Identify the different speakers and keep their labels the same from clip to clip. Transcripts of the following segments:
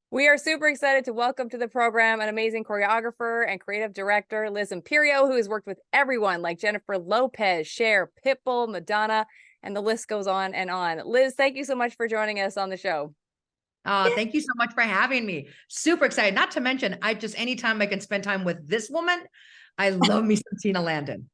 Speaker 1: We are super excited to welcome to the program an amazing choreographer and creative director, Liz Imperio, who has worked with everyone like Jennifer Lopez, Cher, Pitbull, Madonna, and the list goes on and on. Liz, thank you so much for joining us on the show.
Speaker 2: Thank you so much for having me. Super excited. Not to mention, anytime I can spend time with this woman, I love me some Tina Landon.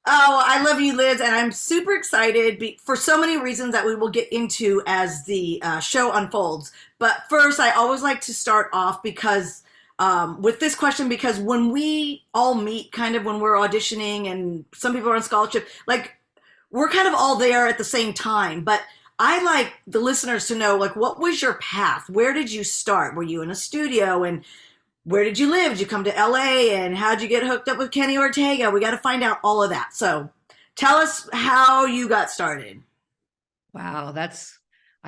Speaker 3: Oh, I love you, Liz, and I'm super excited for so many reasons that we will get into as the show unfolds. But first, I always like to start off with this question, because when we all meet, kind of when we're auditioning, and some people are on scholarship, like we're kind of all there at the same time. But I like the listeners to know, like, what was your path? Where did you start? Were you in a studio? And where did you live? Did you come to LA? And how'd you get hooked up with Kenny Ortega? We got to find out all of that. So tell us how you got started.
Speaker 2: Wow,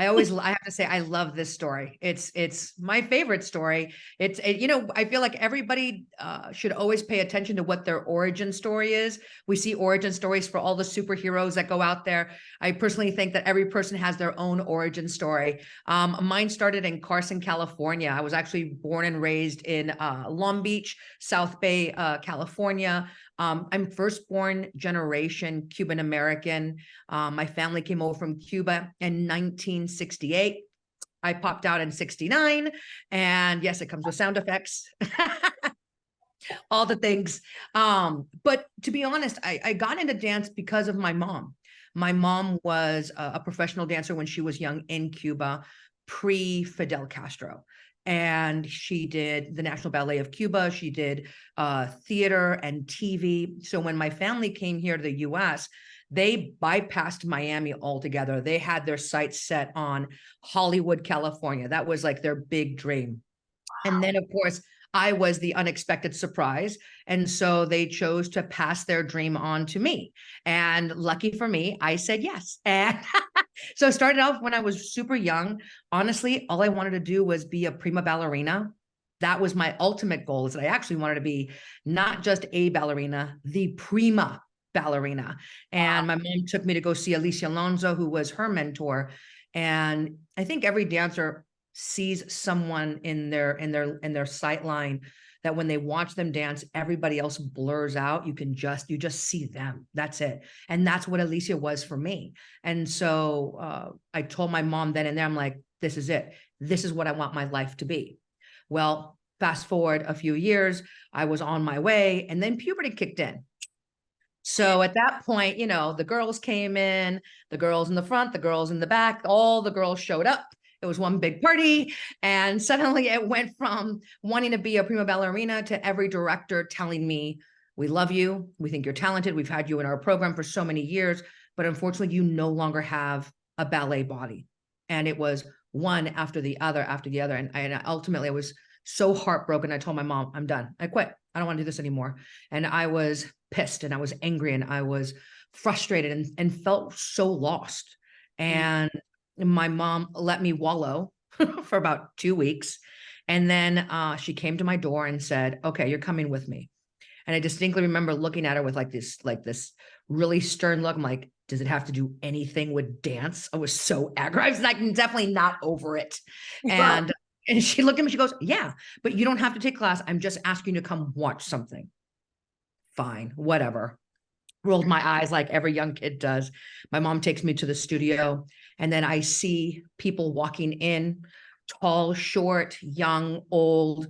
Speaker 2: I have to say, I love this story. It's my favorite story. I feel like everybody should always pay attention to what their origin story is. We see origin stories for all the superheroes that go out there. I personally think that every person has their own origin story. Mine started in Carson, California. I was actually born and raised in Long Beach, South Bay, California. I'm firstborn generation Cuban American. My family came over from Cuba in 1968. I popped out in 69. And yes, it comes with sound effects. All the things. But to be honest, I got into dance because of my mom. My mom was a professional dancer when she was young in Cuba, pre-Fidel Castro. And she did the National Ballet of Cuba. She did theater and TV. So when my family came here to the US, they bypassed Miami altogether. They had their sights set on Hollywood, California. That was like their big dream. And then, of course, I was the unexpected surprise. And so they chose to pass their dream on to me. And lucky for me, I said yes. And so I started off when I was super young. Honestly, all I wanted to do was be a prima ballerina. That was my ultimate goal, is that I actually wanted to be not just a ballerina, the prima ballerina. And my mom took me to go see Alicia Alonso, who was her mentor. And I think every dancer sees someone in their sight line that when they watch them dance, everybody else blurs out. You just see them. That's it. And that's what Alicia was for me. And so I told my mom then and there, I'm like, this is it. This is what I want my life to be. Well, fast forward a few years, I was on my way, and then puberty kicked in. So at that point, the girls came in, the girls in the front, the girls in the back, all the girls showed up. It was one big party. And suddenly it went from wanting to be a prima ballerina to every director telling me, we love you. We think you're talented. We've had you in our program for so many years, but unfortunately you no longer have a ballet body. And it was one after the other, after the other. And ultimately I was so heartbroken. I told my mom, I'm done. I quit. I don't want to do this anymore. And I was pissed and I was angry and I was frustrated and felt so lost. And my mom let me wallow for about 2 weeks. And then she came to my door and said, okay, you're coming with me. And I distinctly remember looking at her with like this really stern look. I'm like, does it have to do anything with dance? I was so angry. I was like, definitely not over it. And she looked at me, she goes, yeah, but you don't have to take class. I'm just asking you to come watch something. Fine, whatever. Rolled my eyes like every young kid does. My mom takes me to the studio, and then I see people walking in, tall, short, young, old,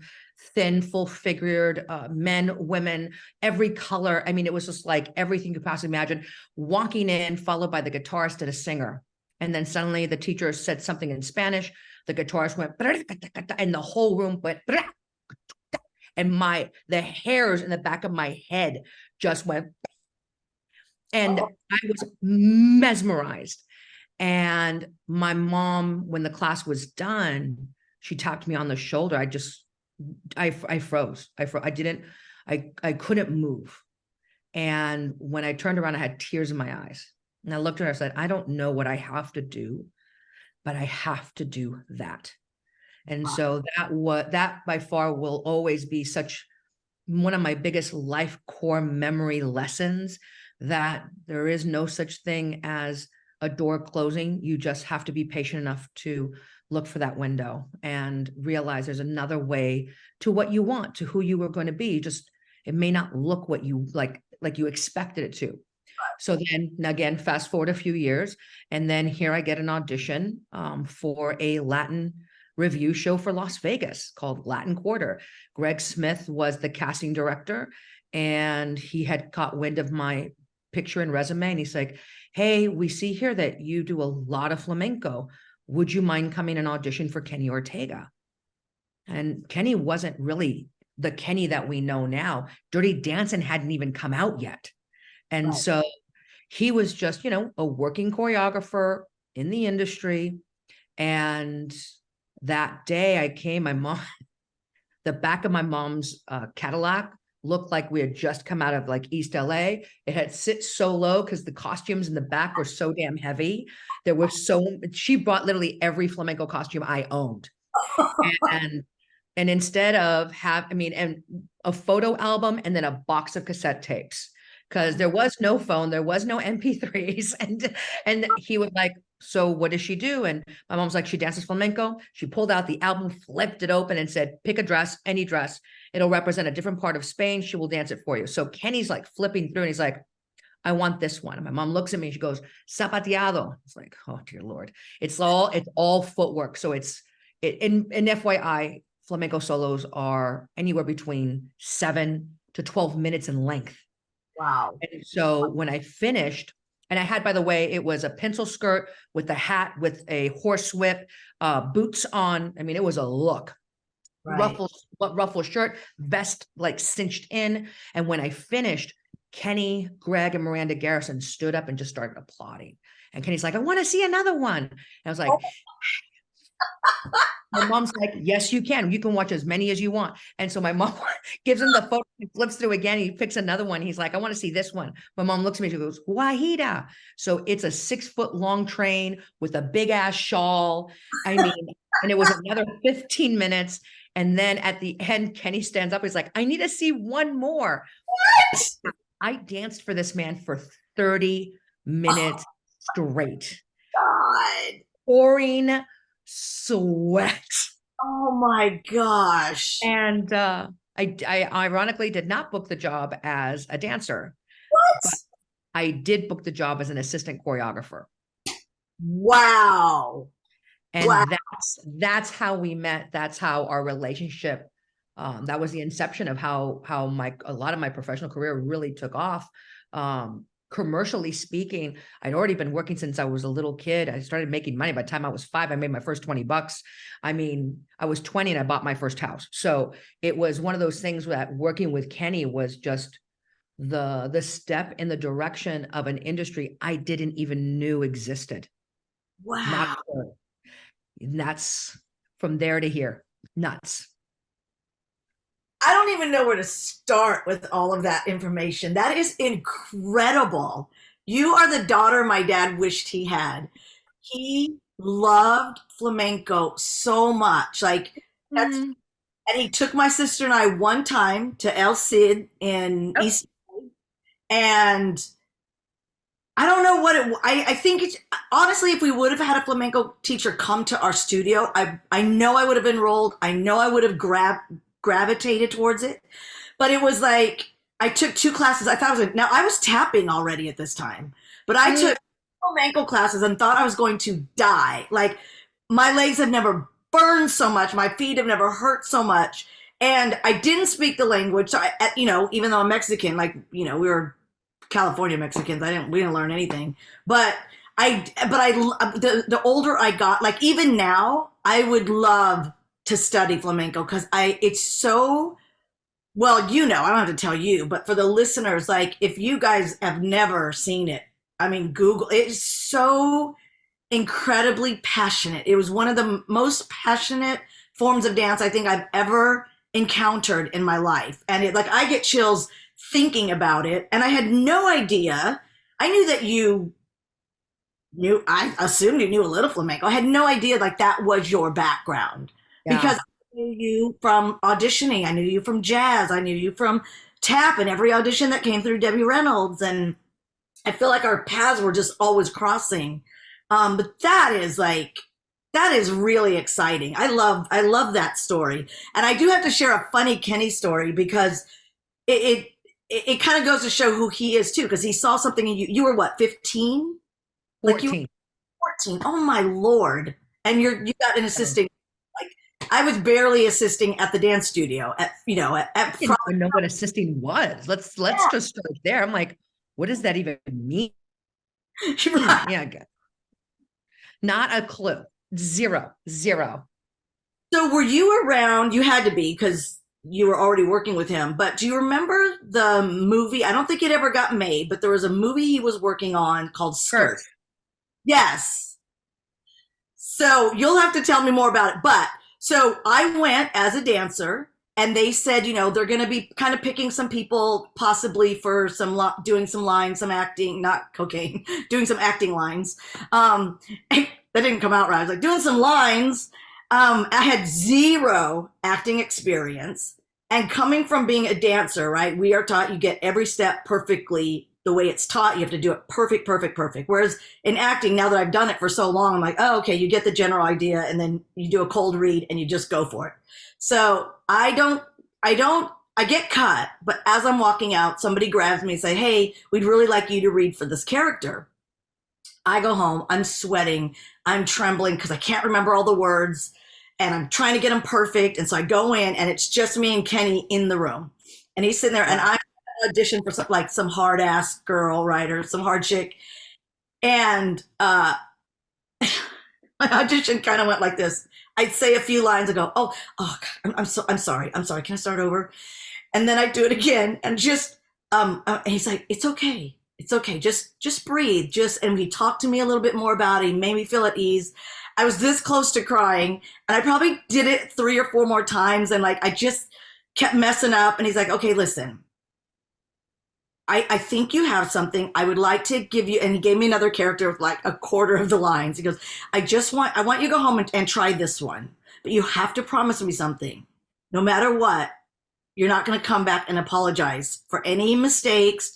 Speaker 2: thin, full-figured, men, women, every color. I mean, it was just like everything you could possibly imagine, walking in, followed by the guitarist and a singer. And then suddenly the teacher said something in Spanish. The guitarist went, and the whole room went, and the hairs in the back of my head just went, and I was mesmerized. And my mom, when the class was done, she tapped me on the shoulder. I froze. I couldn't move. And when I turned around, I had tears in my eyes. And I looked at her and I said, I don't know what I have to do, but I have to do that. And so that by far will always be such one of my biggest life core memory lessons, that there is no such thing as a door closing. You just have to be patient enough to look for that window and realize there's another way to what you want, to who you were going to be. Just, it may not look what you like you expected it to. So then again, fast forward a few years, and then here I get an audition for a Latin review show for Las Vegas called Latin Quarter. Greg Smith was the casting director, and he had caught wind of my picture and resume, and he's like, hey, we see here that you do a lot of flamenco. Would you mind coming and audition for Kenny Ortega? And Kenny wasn't really the Kenny that we know now. Dirty Dancing hadn't even come out yet. And so he was just, you know, a working choreographer in the industry. And that day I came, my mom, the back of my mom's Cadillac looked like we had just come out of like East LA. It had sit so low because the costumes in the back were so damn heavy. There were she brought literally every flamenco costume I owned. And instead of and a photo album and then a box of cassette tapes, because there was no phone, there was no MP3s. And he was like, so what does she do? And my mom's like, she dances flamenco. She pulled out the album, flipped it open and said, pick a dress, any dress. It'll represent a different part of Spain. She will dance it for you. So Kenny's like flipping through and he's like, I want this one. And my mom looks at me and she goes, zapateado. It's like, oh dear Lord. It's all footwork. So in FYI, flamenco solos are anywhere between 7 to 12 minutes in length.
Speaker 3: Wow.
Speaker 2: And so when I finished, and I had, by the way, it was a pencil skirt with a hat, with a horsewhip, boots on. I mean, it was a look.
Speaker 3: Right.
Speaker 2: Ruffle shirt, vest like cinched in. And when I finished, Kenny, Greg, and Miranda Garrison stood up and just started applauding. And Kenny's like, I want to see another one. And I was like, my mom's like, yes, you can. You can watch as many as you want. And so my mom gives him the photo, he flips through again. He picks another one. He's like, I want to see this one. My mom looks at me, she goes, Guajira. So it's a 6-foot long train with a big ass shawl. I mean, and it was another 15 minutes. And then at the end, Kenny stands up. He's like, I need to see one more. What? I danced for this man for 30 minutes straight.
Speaker 3: God.
Speaker 2: Pouring sweat.
Speaker 3: Oh my gosh.
Speaker 2: And I ironically did not book the job as a dancer.
Speaker 3: What?
Speaker 2: But I did book the job as an assistant choreographer.
Speaker 3: Wow.
Speaker 2: And
Speaker 3: wow.
Speaker 2: that's how we met. That's how our relationship, that was the inception of how a lot of my professional career really took off. Commercially speaking, I'd already been working since I was a little kid. I started making money. By the time I was 5, I made my first $20. I mean, I was 20 and I bought my first house. So it was one of those things that working with Kenny was just the step in the direction of an industry I didn't even knew existed.
Speaker 3: Wow.
Speaker 2: And that's from there to here. Nuts.
Speaker 3: I don't even know where to start with all of that information. That is incredible. You are the daughter my dad wished he had. He loved flamenco so much. Like that's, and he took my sister and I one time to El Cid in East, and I don't know what I think it's, honestly, if we would have had a flamenco teacher come to our studio, I know I would have enrolled. I know I would have gravitated towards it. But it was like, I took 2 classes. I thought now I was tapping already at this time, but I took flamenco classes and thought I was going to die. Like my legs have never burned so much. My feet have never hurt so much. And I didn't speak the language. So even though I'm Mexican, we were California Mexicans. We didn't learn anything, but the older I got, like even now, I would love to study flamenco because it's so, well, I don't have to tell you, but for the listeners, like if you guys have never seen it, I mean, Google, it's so incredibly passionate. It was one of the most passionate forms of dance I think I've ever encountered in my life. And I get chills thinking about it, and I had no idea. I knew that I assumed you knew a little flamenco. I had no idea that was your background because I knew you from auditioning. I knew you from jazz. I knew you from tap and every audition that came through Debbie Reynolds. And I feel like our paths were just always crossing. But that That is really exciting. I love that story. And I do have to share a funny Kenny story because it kind of goes to show who he is too, because he saw something in you. You were what, 15? Like you
Speaker 2: 14.
Speaker 3: were 14. Oh my Lord. And you got an assisting. Like I was barely assisting at the dance studio at
Speaker 2: I didn't even know what assisting was. Let's just start there. I'm like, what does that even mean? Yeah. Not a clue. Zero.
Speaker 3: So were you around? You had to be because you were already working with him. But do you remember the movie? I don't think it ever got made, but there was a movie he was working on called Skirt. Yes. So you'll have to tell me more about it. But so I went as a dancer, and they said, they're going to be kind of picking some people possibly for doing some lines, some acting, not cocaine, doing some acting lines. That didn't come out right. I was like, doing some lines. I had zero acting experience. And coming from being a dancer, right, we are taught you get every step perfectly the way it's taught. You have to do it perfect. Whereas in acting, now that I've done it for so long, I'm like, oh, okay, you get the general idea, and then you do a cold read and you just go for it. So I get cut, but as I'm walking out, somebody grabs me and say, hey, we'd really like you to read for this character. I go home, I'm sweating, I'm trembling because I can't remember all the words, and I'm trying to get them perfect. And so I go in, and it's just me and Kenny in the room, and he's sitting there, and I audition for some hard ass girl, right, or some hard chick, and my audition kind of went like this. I'd say a few lines and go, oh, God, I'm sorry. Can I start over? And then I do it again, and just and he's like, it's okay. Just breathe. And he talked to me a little bit more about it. He made me feel at ease. I was this close to crying, and I probably did it 3 or 4 more times. And I just kept messing up. And he's like, okay, listen, I think you have something. I would like to give you, and he gave me another character with like a quarter of the lines. He goes, I want you to go home and try this one, but you have to promise me something. No matter what, you're not going to come back and apologize for any mistakes.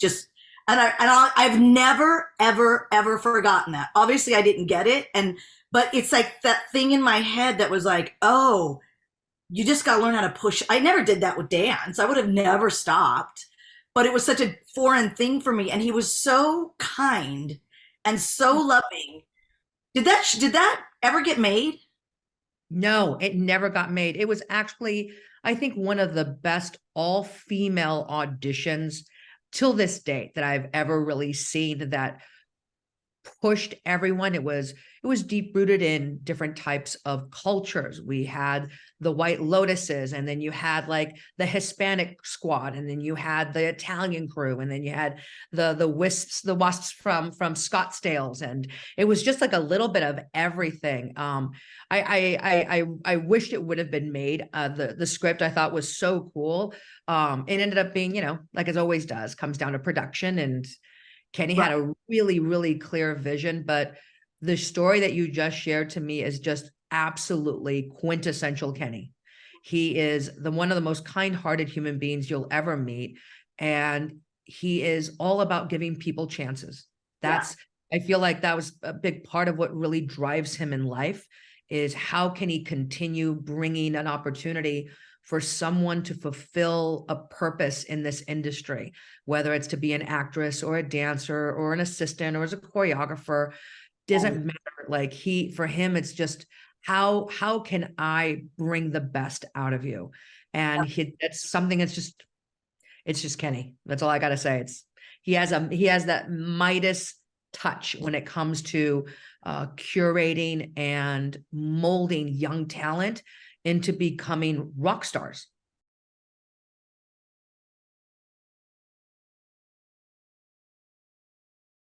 Speaker 3: I've never, ever forgotten that. Obviously I didn't get it. But it's like that thing in my head that was like, oh, you just got to learn how to push. I never did that with dance. I would have never stopped, but it was such a foreign thing for me. And he was so kind and so loving. Did that ever get made?
Speaker 2: No, it never got made. It was actually, I think, one of the best all-female auditions till this date that I've ever really seen that pushed everyone. It was deep rooted in different types of cultures. We had the White Lotuses, and then you had like the Hispanic squad, and then you had the Italian crew, and then you had the wasps from Scottsdale's, and it was just like a little bit of everything. I wished it would have been made. The script I thought was so cool. It ended up being, like it always does, comes down to production, and Kenny had a really, really clear vision, but the story that you just shared to me is just absolutely quintessential Kenny. He is one of the most kind-hearted human beings you'll ever meet. And he is all about giving people chances. I feel like that was a big part of what really drives him in life, is how can he continue bringing an opportunity for someone to fulfill a purpose in this industry, whether it's to be an actress or a dancer or an assistant or as a choreographer, doesn't matter. Like for him, it's just how can I bring the best out of you? And it's something it's just Kenny. That's all I got to say. He has that Midas touch when it comes to curating and molding young talent into becoming rock stars.